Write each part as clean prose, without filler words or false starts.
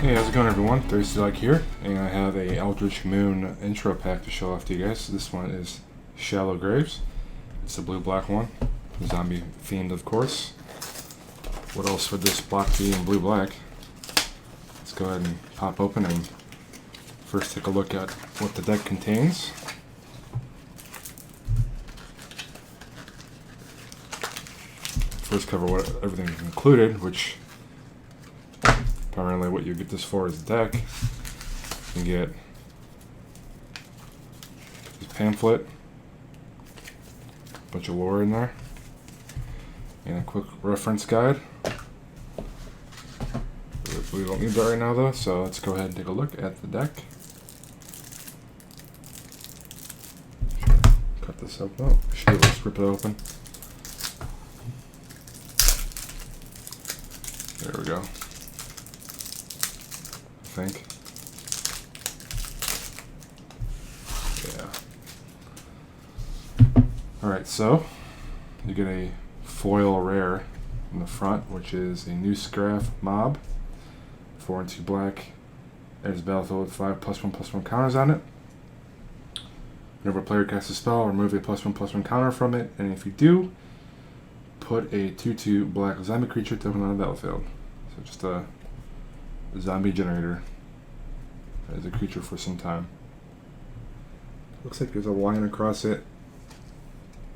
Hey, how's it going, everyone? thirstydog here, and I have a Eldritch Moon intro pack to show off to you guys. This one is Shallow Graves. It's a blue-black one, zombie themed, of course. What else would this block be in blue-black? Let's go ahead and pop open and first take a look at what the deck contains. First cover what everything's included, which primarily what you get this for is the deck. You get this pamphlet, a bunch of lore in there, and a quick reference guide. We don't need that right now though, so let's go ahead and take a look at the deck. Cut this up. Oh, shoot, let's rip it open. There we go. I think. Yeah. Alright, so you get a foil rare in the front, which is a new Scraff Mob. 4 and 2 black. There's a battlefield with 5+1/+1 counters on it. Whenever a player casts a spell, remove a +1/+1 counter from it, and if you do, put a 2/2 black zombie creature token on the battlefield. So just a zombie generator as a creature for some time. Looks like there's a line across it.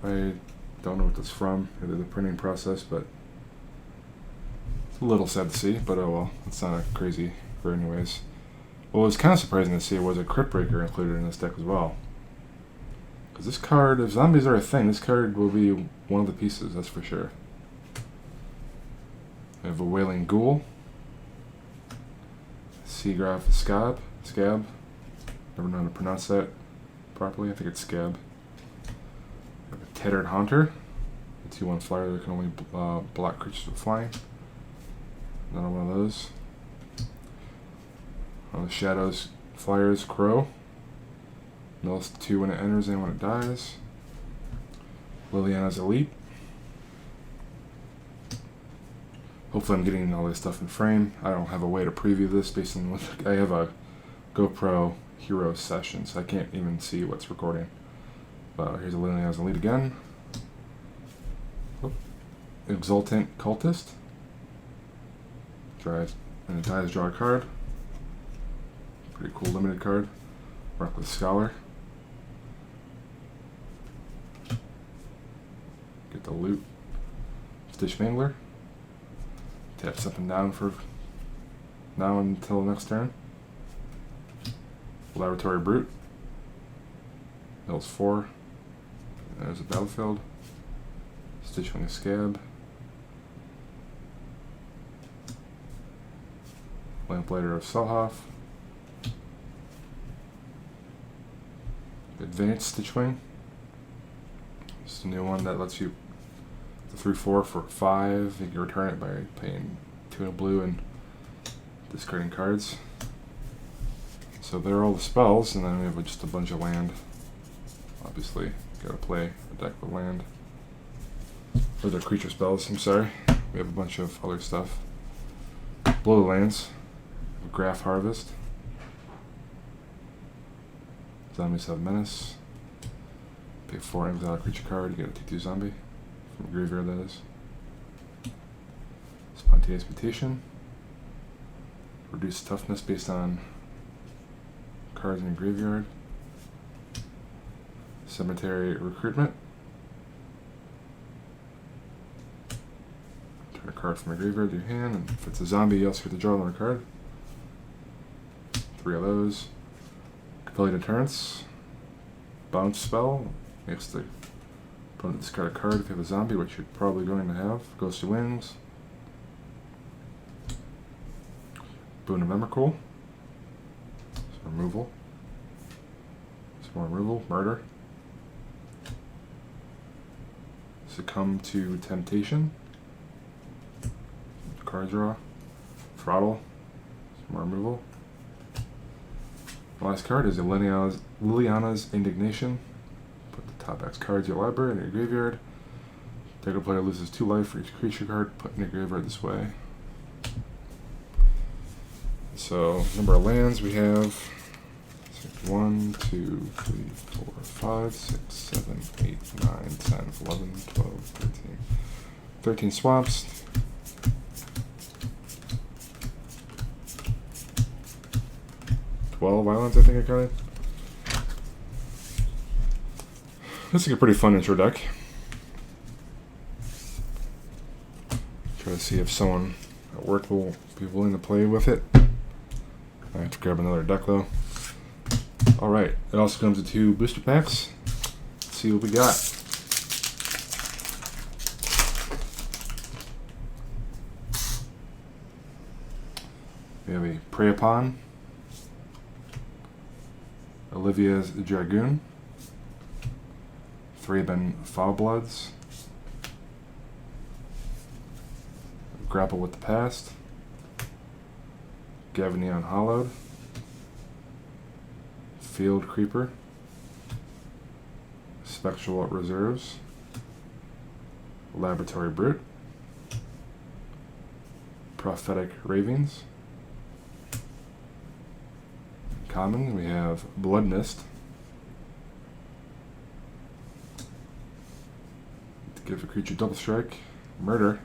I don't know what that's from, either the printing process, but it's a little sad to see, but oh well, it's not a crazy for anyways. What was kind of surprising to see was a Crypt Breaker included in this deck as well. Because this card, if zombies are a thing, this card will be one of the pieces, that's for sure. We have a Wailing Ghoul, Seagraph Scab, never know how to pronounce that properly, I think it's Scab. We have a Tattered Haunter, a 2/1 flyer that can only block creatures with flying. Another one of those. On the Shadows Flyers Crow. Mills 2 when it enters and when it dies. Liliana's Elite. Hopefully I'm getting all this stuff in frame. I don't have a way to preview this based on what I have a GoPro Hero session, so I can't even see what's recording. But here's a Liliana's Elite again. Oh. Exultant Cultist. Drives and it dies, draw a card. Pretty cool limited card. Reckless Scholar. Get the loot. Stitch Mangler. Taps up and down for now until next turn. Laboratory Brute. Mills 4. There's a battlefield. Stitchwing Scab. Lamplighter of Selhoff. Advanced Stitchwing. It's a new one that lets you the 3/4 for 5. You can return it by paying 2 and a blue and discarding cards. So there are all the spells, and then we have just a bunch of land. Obviously, gotta play a deck with land. Or the creature spells, I'm sorry. We have a bunch of other stuff. Blow the lands. Graph Harvest. Zombies have Menace. Pay 4 exile creature card, you get a 2/2 zombie. From a graveyard, that is. Spontaneous Mutation. Reduce toughness based on cards in your graveyard. Cemetery Recruitment. Turn a card from your graveyard to your hand, and if it's a zombie, you also get to draw another card. 3 of those. Compelling Deterrence. Bounce Spell. Makes the opponent discard a card if you have a zombie, which you're probably going to have. Ghostly Wings. Boon of Emrakul. Some removal. Some more removal. Murder. Succumb to Temptation. Card draw. Throttle. Some more removal. The last card is Liliana's Indignation. Put the top X cards in your library in your graveyard. Target player loses 2 life for each creature card put in your graveyard this way. So, number of lands we have 1, 2, 3, 4, 5, 6, 7, 8, 9, 10, 11, 12, 13. 13 swamps. Islands, I think I counted. This is a pretty fun intro deck. Try to see if someone at work will be willing to play with it. I have to grab another deck though. Alright, it also comes with 2 booster packs. Let's see what we got. We have a Prey Upon, Olivia's Dragoon, Thraben Foulbloods, Grapple with the Past, Gavinion Hollowed, Field Creeper, Spectral Reserves, Laboratory Brute, Prophetic Ravings. Common, we have Blood Mist. Give a creature double strike. Murder.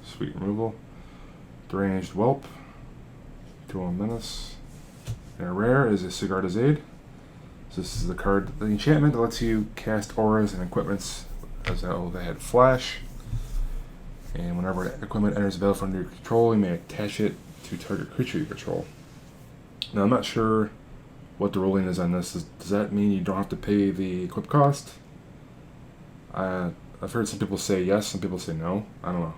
Sweet removal. Deranged Whelp. Dual Menace. And a rare is a Sigarda's Aid. So this is the card, the enchantment that lets you cast auras and equipments as though they had flash. And whenever equipment enters the battlefield under your control, you may attach it to target creature you control. Now I'm not sure what the ruling is on this. Does that mean you don't have to pay the equip cost? I've heard some people say yes, some people say no. I don't know.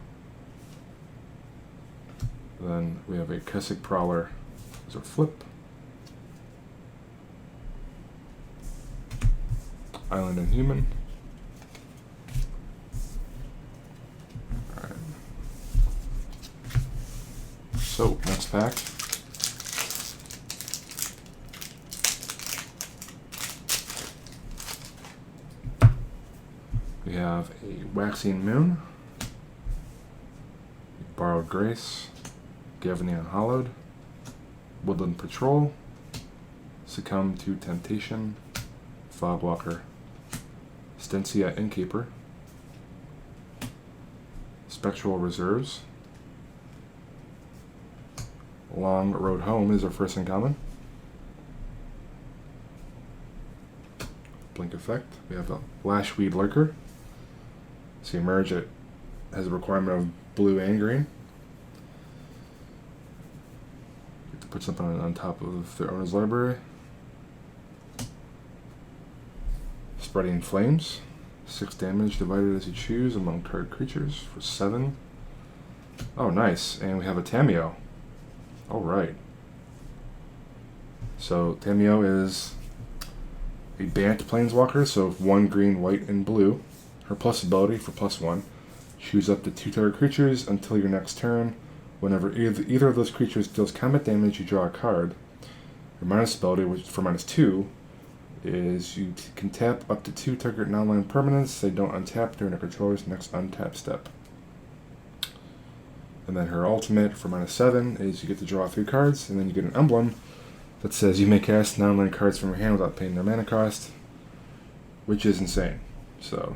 Then we have a Kessick Prowler as a flip. Island and Human. Alright. So, next pack. We have a Waxing Moon, Borrowed Grace, Gavinion Hollowed, Woodland Patrol, Succumb to Temptation, Fogwalker, Stensia Innkeeper, Spectral Reserves, Long Road Home is our first uncommon. Blink effect. We have a Lashweed Lurker. So you merge it, has a requirement of blue and green. You have to put something on top of their owner's library. Spreading Flames. 6 damage divided as you choose among target creatures for 7. Oh, nice. And we have a Tameo. Alright. So Tameo is a Bant Planeswalker, so 1 green, white, and blue. Her plus ability for +1. Choose up to 2 target creatures until your next turn. Whenever either of those creatures deals combat damage, you draw a card. Her minus ability, which for -2, is you can tap up to 2 target non-land permanents. They don't untap during a controller's next untap step. And then her ultimate for -7 is you get to draw 3 cards, and then you get an emblem that says you may cast non-land cards from your hand without paying their mana cost, which is insane. So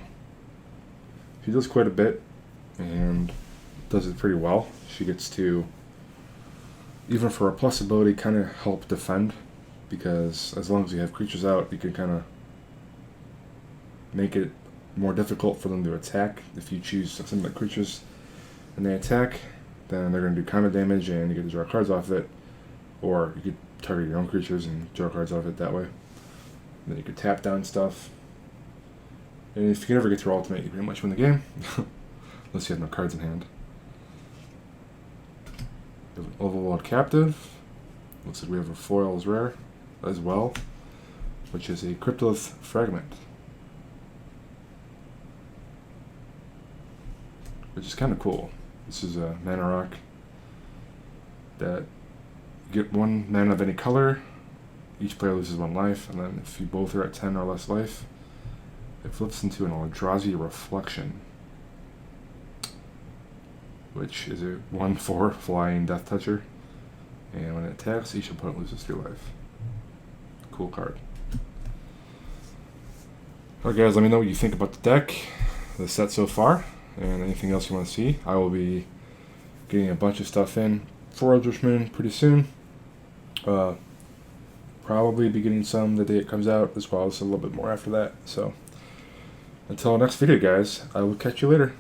she does quite a bit and does it pretty well. She gets to, even for a plus ability, kind of help defend, because as long as you have creatures out, you can kind of make it more difficult for them to attack. If you choose some of the creatures and they attack, then they're going to do combat damage and you get to draw cards off it, or you could target your own creatures and draw cards off it that way. And then you could tap down stuff. And if you never get to your ultimate, you pretty much win the game. Unless you have no cards in hand. We have an Overlord Captive. Looks like we have a foils rare as well, which is a Cryptolith Fragment. Which is kind of cool. This is a mana rock that you get 1 mana of any color. Each player loses 1 life, and then if you both are at 10 or less life, it flips into an Eldrazi Reflection, which is a 1/4 flying Death Toucher. And when it attacks, each opponent loses 3 life. Cool card. Alright guys, let me know what you think about the deck, the set so far, and anything else you want to see. I will be getting a bunch of stuff in for Eldritch pretty soon. Probably be getting some the day it comes out, as well as a little bit more after that. So, until next video guys, I will catch you later.